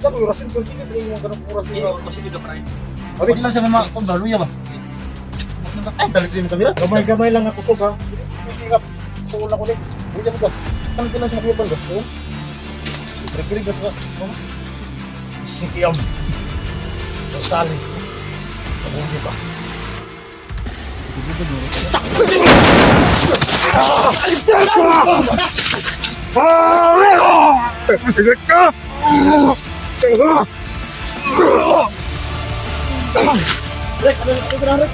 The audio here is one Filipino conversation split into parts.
Dami oras yun, continue pa yung ganang oras Iya, yun. kasi dito pa rin. Abi di lang sa mama kung baluya ba. Ay, dalit din kamera. Gamay-gamay lang ako to, ha? Hindi ka, pula ko din. Buya mo ka. Ano din lang sa kapiyatan ba? Oo. Break-break ba sa mama? Sikiyam. Rosali. Hindi pa. Rek, ano Rek?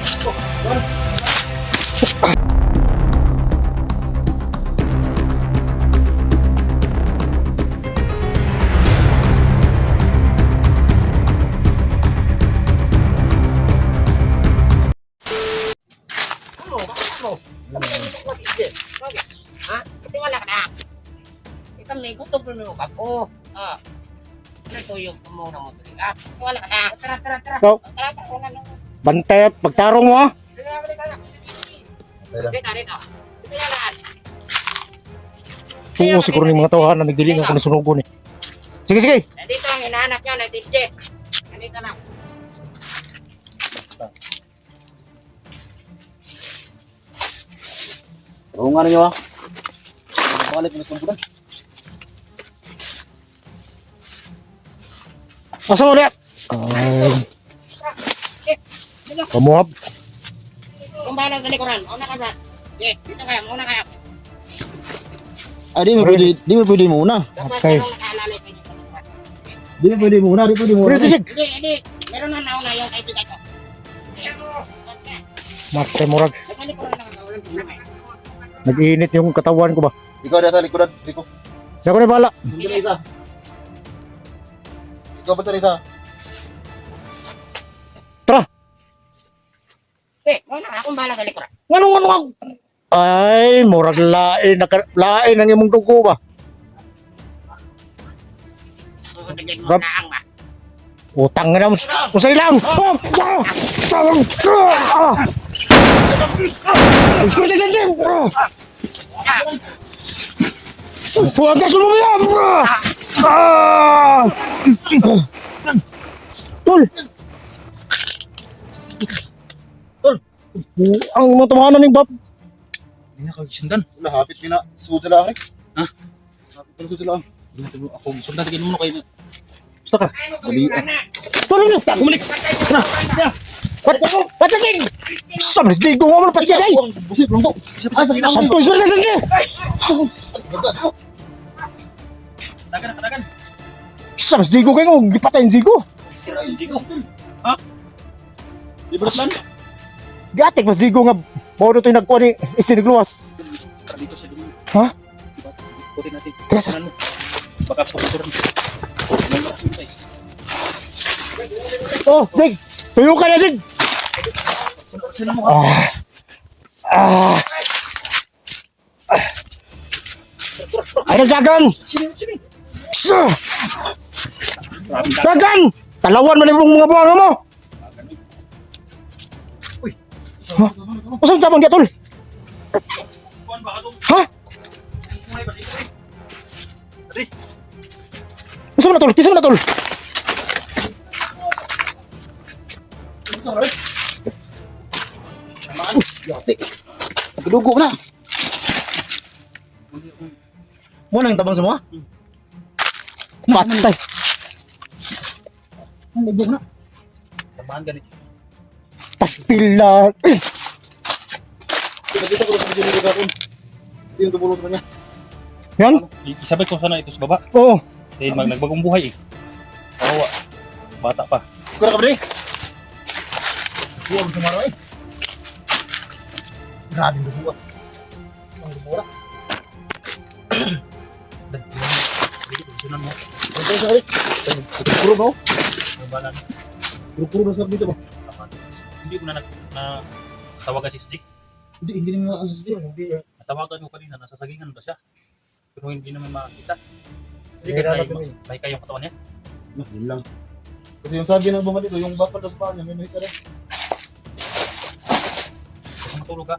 Bakit? Ha? Kasi wala ka na. Ikaw may gutom rin mo ako. Natuyog ka muna mo tuloy. Wala ka na. Tara. So, Tara. Wala na. bantay, pagtarong mo, ha? Dito. Dito yan. Oo, siguro yung mga tawahan na nagdiling ako ng sunugon, eh. Sige. Dito ang hinahanap nyo na tisje. Dito na. Oo nga ninyo ha. Balik mo sa kumpulan. Asa mo ulit? Kamuhab. Kung bahala sa likuran. Una ka ba? Dito kayo. Muna kayo. Ay, di mo pwede muna. Okay. Di mo pwede muna. Hindi. Meron na nauna yung kaibigan ko. Master Murag. Nasa likuran na kakawalan problema eh. Nag-iinit yung katawan ko ba? Ikaw na sa likuran, Rico. Siya ko na bala. Hindi na isa. Ikaw ba ito isa? Tara. Muna akong bahala sa likuran. Anong? Ay, murag lain ang imong dugo ba? Bigyan mo Rob. na ang ba? Utang na mo. Usay lang. Huwag ka sumuyam! Tol! Ang mga tamahanan ng bab. Hindi na kagisundan. Wala, hapit na. Sud sila Rick. Ha? Hapit na sud sila. Hindi na tayo ako gisundan. Tignan mo na kayo. Basta ka. Gabi. Tol! Bumalik. Tara. Patating! Sabres di ko mo pati ay. Busit lang to. Ay, pag Santos wala lagi. Dagan. Sabres di ko kayo gipatayin di ko. Sira yung Digo. Ha? Libre plan? Gatik mas di ko nga bodo to nagkuha ni isinigluwas. Tara dito sa dulo. Ha? Ikutin natin. Tara. Ikutin mo. Baka pukutur na. May maras yun tayo. Oh, Dig! Tuyo ka na, Dig! Sino mo? Ay, nagdagan! Sino? Dagan! Talawan man yung mga buwang mo! Uy. Ha? Saan sabang gatol? Kuhan ba ka Ha? Kumay ba dito? Adi. Kisam na tol! Kisam na tol! Dugo na. Mo nang tabang semua? Patay! Ang dugo na. Tamahan ganit. Pastila! Kita ko sa video ni Gagawin. Yung tumulong sa kanya. Yan? Isabay ko sana ito sa baba. Oo! Dahil nagbagong buhay eh. Kawawa. Bata pa. Kura ka ba rin? Huwag sumaro eh. Grabe yung dugo ah. Ang dugo na. Sunan mo. Ito sa kali. Puro ba? Ang balan. Puro ba sa dito ba? Hindi ko na tawagan si Stick. Hindi naman makasasya. Hindi. Natawagan ko kanina. Nasasagingan ba siya? Pero hindi naman makakita. Hindi Hihira ka natin may kayong katawan niya. Yun lang. Kasi yung sabi ng bumalik ko, yung bakal sa paa niya, may mahita rin. Kasi matulog ka.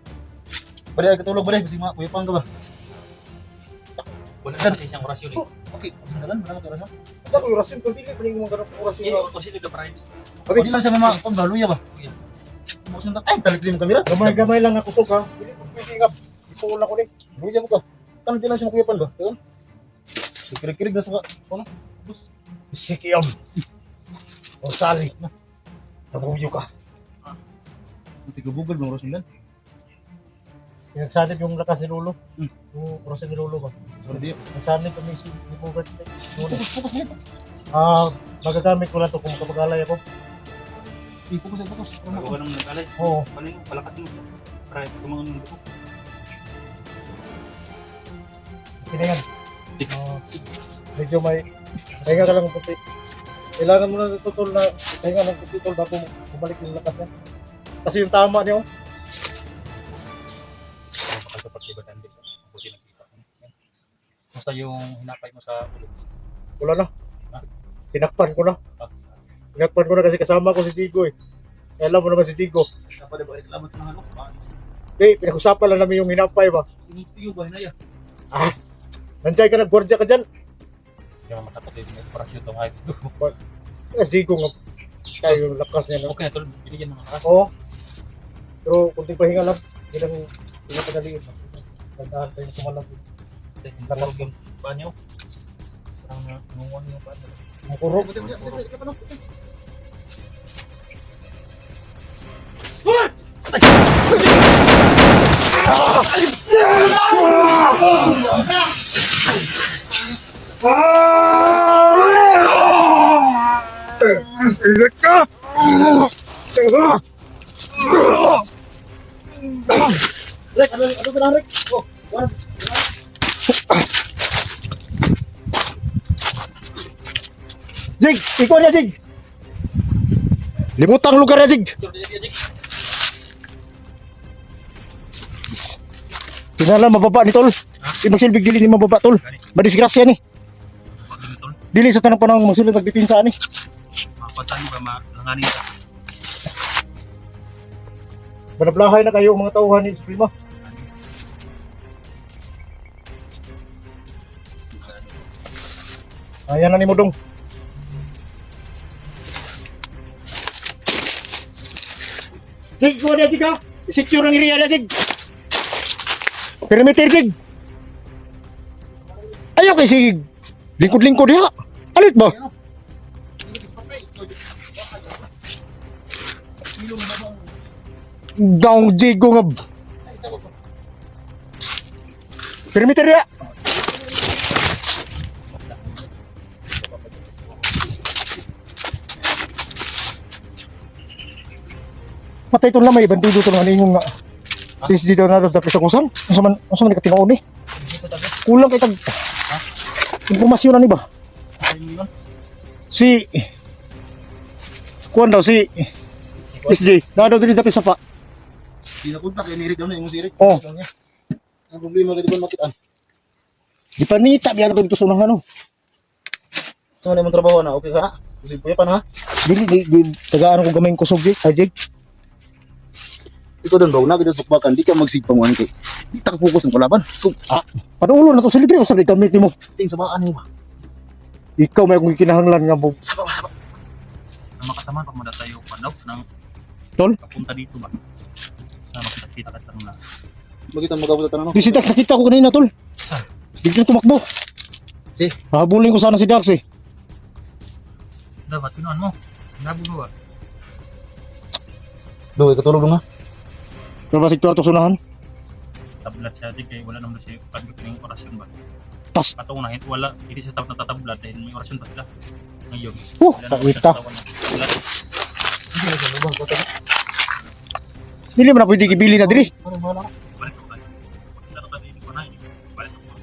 Balik, katulog balik. Kasi mga kuya pang ka ba? Wala na kasi siyang orasyon eh. Okay, ang dalan, wala ka pera sa. Sa ko orasyon ko dili paning mga ganung orasyon. Iya, kasi nila para hindi. Abi di lang sa mama kon baluya ba. Mo sundak ay talit mo kamera. Gamay lang ako to ka. Dili ko pwede nga. Ipuul ako ni. Buya mo ka. Kan di lang sa makuyapan ba? Ayun. Kirig-kirig na sa ano? Bus. Sikiyam. O sali na. Nabuyo ka. Hindi ko bugol ng orasyon lan. Nagsanib yung lakas ni Lolo. Yung orasyon ni Lolo ba? Nagsanib kami si Bugol. Magagamit ko na to kung kapagalay ako. Fokus. Ako ka nang nagkalay. Oo. Palakas mo. Para kumangon ng buko. Kinayan. Medyo may pahinga ka lang ng puti. Kailangan mo na tutol na pahinga ng puti tol bago bumalik yung lakas niya. Kasi yung tama niyo. Kapag-ibatan din siya. Buti nakita ko. Basta yung hinapay mo sa ulo. Wala na. Tinakpan ko na. Tinakpan ko na kasi kasama ko si Digo eh. Alam mo naman si Digo. Sa pa ba reklamo sa mga ano? Hindi, pinag-usapan lang namin yung hinapay ba. Tinutiyo ba hinaya? Nandiyan ka na, gwardiya ka dyan. Hindi naman matapos yung operasyon itong height ito. Kasi Digo nga. Kaya yung lakas niya na. Okay na tol, binigyan mo ng lakas. Oo. Pero kunting pahinga lang. Bilang pinapadaliin. Tandaan tayo sumalag. Parang yung paa niyo. Parang nangunguhan yung paa niyo. Makurog. Rek, ano ba na Rek? Oh, one. Jig, ikaw na Jig. Limutang lugar na Jig. Tingnan mababa ni tol. Ibang silbig dili ni mababa tol. Madisgrasya ni. Dili sa tanang panahon magsilbi nagdipinsa ni. Mapatay ba malanganin ka? Banablahay na kayo mga tauhan ni Suprema. Ayan na ni Modong. Jig, kuha na Jig ha. I-secure ang area na Jig. Perimeter Jig. Ayaw kay si lingkod-lingkod ha. Alit ba? Daong Jigo nga. Perimeter ya. Patay ito lang may bandido ito ng aningong nga. Tis dito na ito tapos sa kusan. Asa man ikatingaon eh. Kulang kay tag. Informasyon na ni ba? Si kuan daw si SJ. Nado dili tapos sa pa. Pinapunta kay Nirik daw na yung sirik. Oh. Ang problema kay Dibon makitaan. Di panita biya dito sa unang ano. So na mo trabaho na, okay ka? Kasi puya pa na ha. Dili tagaan ko gamay kusog Jig. Ikaw doon ba, nagod sa bakbakan, di ka magsigpanguhan kay. Di ta ka focus ng kalaban. Padulo na to sa libre sa gamit mo. Ting sa baan mo ba? Ikaw may akong kinahanglan nga mo. Sa baba. Ang makasama pag mada tayo panaw ng Tol? papunta dito ba? Na makakita ka tanong na. Magita magabot ta na no. Bisita nakita ko kanina tol. Biglang tumakbo. Si? Habulin ko sana si Dax eh. Dapat pinuan mo. Nabo mo ba? Do, katulog nga. Pero ba si Tuarto sunahan? Tablat siya di kay wala naman siya pagod ng orasyon ba? Pas. Katong na wala hindi siya tapos natatablat dahil may orasyon pa sila. Ngayon. Takita. Wala. Hindi na siya lubang ko ta. Dili man na pwede gibili na diri. Ano ba na? Balik ko tayo. Pagkita ka dito ko na yun. Balik ko.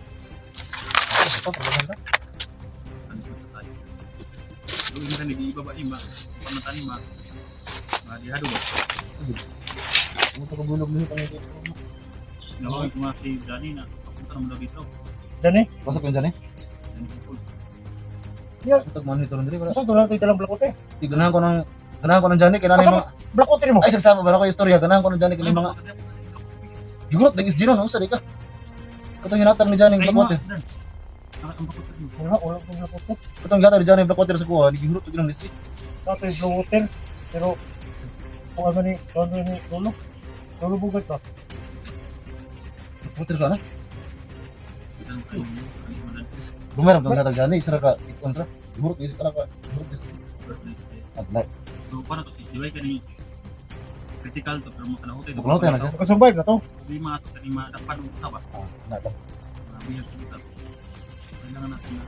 Ito problema ka. Balik ko tayo. Yung ina nag-iiba ba ima? Pamatani ma. Madihado ba? Ano ta ko bulog ni kang dito. Nawag ko nga si Dani na papunta naman daw dito. Dani. Basta ko dyan eh. Dani ko. Tag monitor ndiri para. Asa to na to dalang blakote? Di ganahan ko ng Johnny kay nanay Asa mga. blakote mo? Ay sagsama ba ako istorya ganahan ko ng Johnny kay mga. Jugurot ding isdino no sa di ka. Katong hinatag ni Johnny ng blakote. Ang bakot sa inyo. Wala ko na po. Katong gata di dyan yung black water sa kuha, di gihurot ko ng listik. Ito yung blue water. Pero, kung ano ni Lolo. Lolo bugat ba? Black water ka na? Ang kayo mo. Ang manan. Bumeram kang gata dyan, isra ka, ikon sra. Gihurot ka, ka, gihurot ka. Adlay. So, paano to? Siway ka ni critical to, pero mo ka na hotel. Bukla hotel na siya. Makasabay ka to. Hindi mga to, kanima, dapan mo ka ba? Nada. Marami yung kita. Kailangan natin na.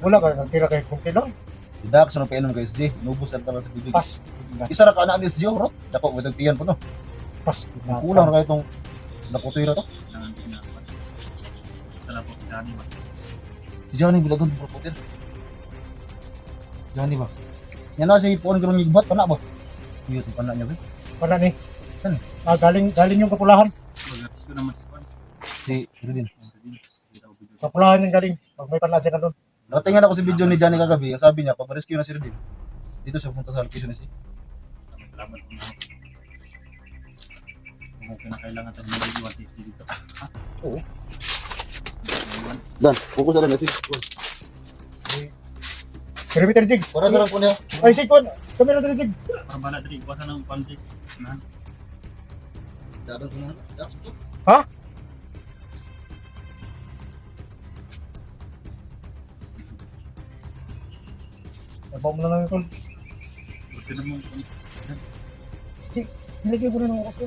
Wala ka, nagtira kay Kunti lang. Si Dax, ano pa inom kay SJ, inubos na tala sa bibig. Pas. Isa ra ka na ang SJ, bro. Dako, may tagtiyan po, no? Pas. Kulang na kayo itong nakutoy na to. Kailangan din na. Tala po, kani ba? Si Johnny, bilagon, bro, putin. Johnny ba? Yan na, si Ipon, gano'ng igbat, pana ba? Iyot, yung pana niya, ba? Wala ni. Ano? Galing yung kapulahan. Ito naman si Juan. Si Rudin. Kapulahan yung galing. Pag may panlasa ka doon. Nakatingin ako si video ni Johnny kagabi, ang sabi niya, paparescue na si Rudin. Dito siya punta sa location ni si. Salamat po na. Kung kinakailangan tayo ng iwan dito. Oo. Dan, fokus na lang si. Perimeter jig. Para sa lang po niya. Ay, si Kwan. Kamera dito jig. Para bala dali, iwasan ng panty. Nahan. Dadan sa mga. Dax, ito. Ha? Nabaw mo na lang ito. Buti na mo. Nilagay mo na lang ako.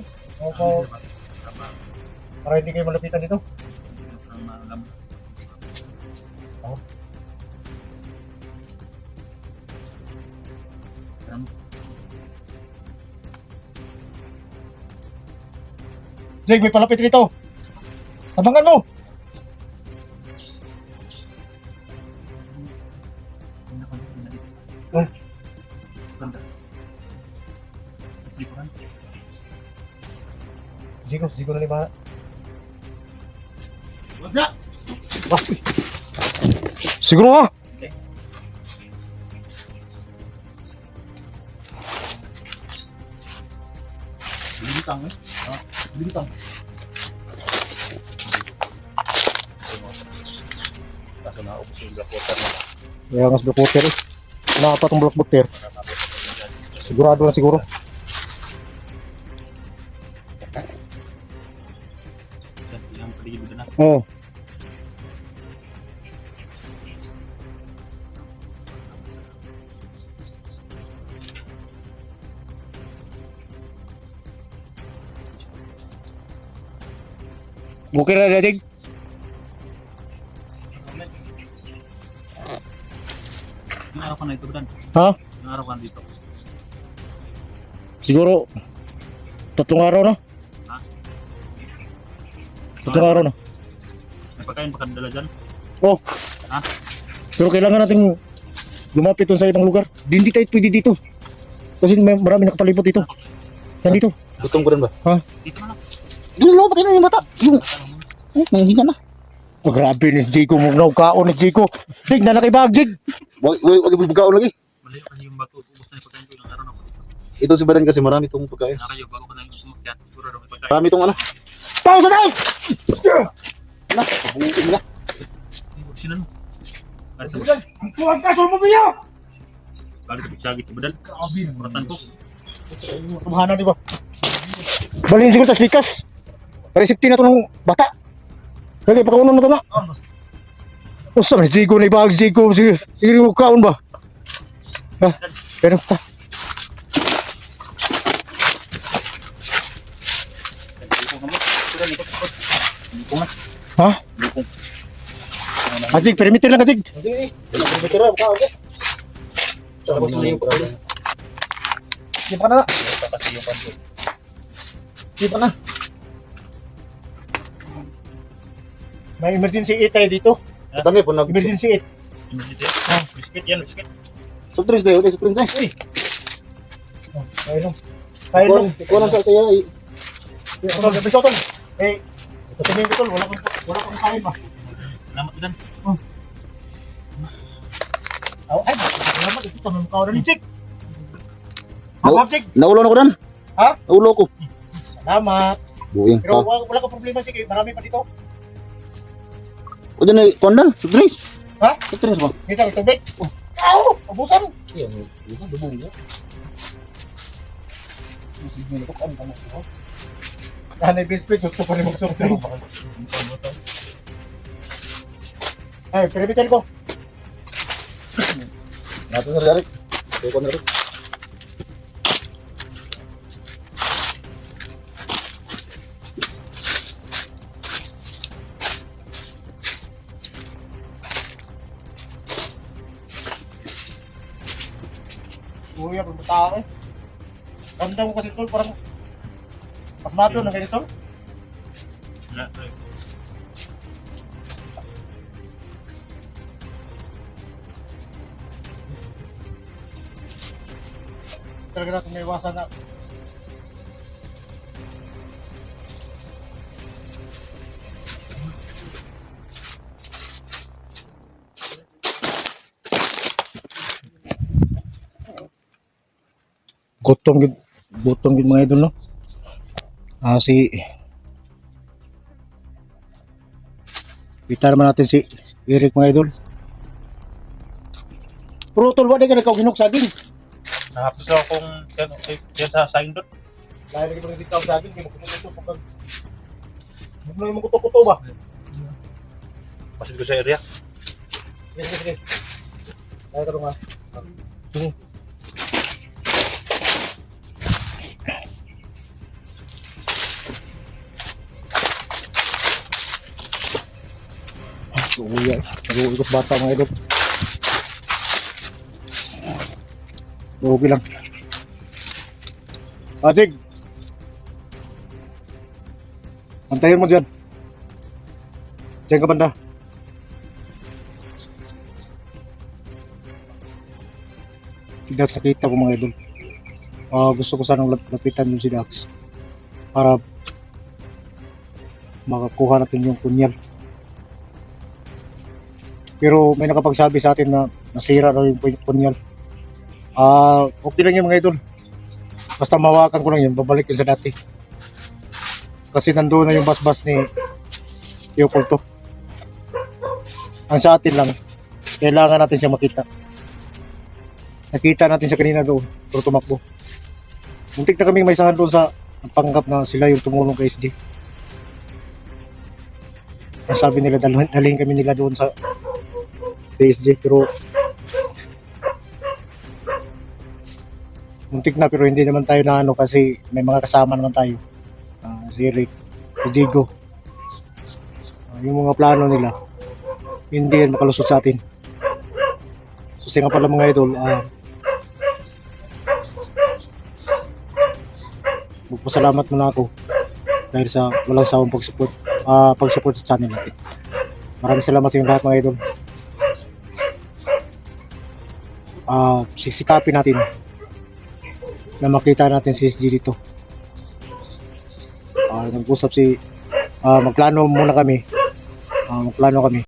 Para hindi kayo malapitan dito. Ang maalam. Jig, may palapit dito. Abangan mo. Oh. Ganda. Slipuran. Jigo na ni Baha. What's that? Siguro ha? Bintang eh. Bintang. Kasi naubos yung black water na. Kaya mas black water eh. Wala pa itong black water. Sigurado na siguro. Yang paligid na. Oo. Okay na Jig? Ilang araw ka na ito, Dan? Ha? Ilang araw ka na dito? Siguro 3 araw na. Ha? 3 araw na. May pagkain pa ka dala dyan? Oh. Ha? Pero kailangan nating lumapit dun sa ibang lugar. Hindi tayo pwede dito. Kasi may marami nakapalibot dito. Yan dito. Gutom ko rin ba? Dito na lang. Doon lang, pakain na yung bata. Yung, nanghinga na. Oh, grabe ni Jigo mo kaon ni Jigo. Jig na nakibag Jig. Wag bubukaon lagi. Malayo kasi yung bato. Ubus na yung pagkain ko. Ilang araw na ako dito. Ito si Badan kasi marami itong pagkain. Na kayo, bago ko na yung umakyat. Siguro daw may pagkain. Marami itong ano. Tao sa tayo! Ano? Buuin na. Ibig sila no. Balik Huwag ka sulmo biya! sa pigsagit sa badal. Grabe Perasaan ko. Tumahana di ba? Balin siguro tas likas. Resipti na to ng bata. Lagi pakaunan na to na. Usa ni Jigo ni bag Jigo sige mo kaon ba? Ha? Pero ta. Ha? Ajig, perimeter lang Ajig. Tira, bukaon ko. Di pa na. Di pa na. May emergency 8 tayo dito. Katami po nag... Emergency 8. Emergency. Biscuit yan, biscuit. Surprise tayo, surprise tayo. Uy! Oh, kaya lang. Kaya lang. Ikaw lang sa kaya. Tol, gabi ko tol. Eh, tumingin ko tol, wala kang kain ba? Salamat Dan. Ay, salamat ito tanong ka rin, Jig. No. Hawak, Jig. Naulo na ko dan. Ha? Naulo ko. Salamat. Buing Pero pa. wala ka problema, sige, marami pa dito. O dyan ay, kondang, soft drinks. Ha? Soft drinks ba? Dito ang tubig. Tao, abusan. Iya, itu dubong niya. Sige na ko ano tama ko. Nanay biskuit, gusto pa rin magsumsum. Ay, pinipitin ko. Nato sa dari. Ko na rin. Uy, ang bata eh. Ganda mo kasi tol, parang armado na ganito. Wala. Talaga natin may iwasan na. Gutom gid mga idol no. Si kita naman natin si Eric mga idol. Pero tol, wala ka nagkauginok saging. Nahapos ako kung yan sa sign doon. Dahil lagi pang sikaw saging, hindi mo kutukuto pag... Huwag na yung kutukuto ba? Pasid ko sa area. Sige, sige, sige. Dahil ka nga. Sige. Uya, nag-uikot bata mga idol. Okay lang. Jig. Antayin mo dyan. Diyan ka banda. Si Dax nakita ko mga idol. Gusto ko sanang lapitan yung si Dax. Para makakuha natin yung kunyal. Pero may nakapagsabi sa atin na nasira raw yung punyal. Okay lang yung mga idol. Basta mawakan ko lang yun, babalik yun sa dati. Kasi nandoon na yung basbas ni Leopoldo. Ang sa atin lang, kailangan natin siya makita. Nakita natin siya kanina doon, pero tumakbo. Muntik na kaming may sahan doon sa panggap na sila yung tumulong kay SG. Ang sabi nila, dalhin kami nila doon sa TSG, pero muntik na, pero hindi naman tayo na ano kasi may mga kasama naman tayo. Si Eric, si Jigo. Yung mga plano nila hindi yan makalusot sa atin. Kasi nga pala mga idol, magpasalamat muna ako dahil sa walang sawang pag-support sa channel natin. Maraming salamat sa inyo lahat mga idol. Sisikapin natin na makita natin si SG dito. Nag-usap magplano muna kami. Magplano kami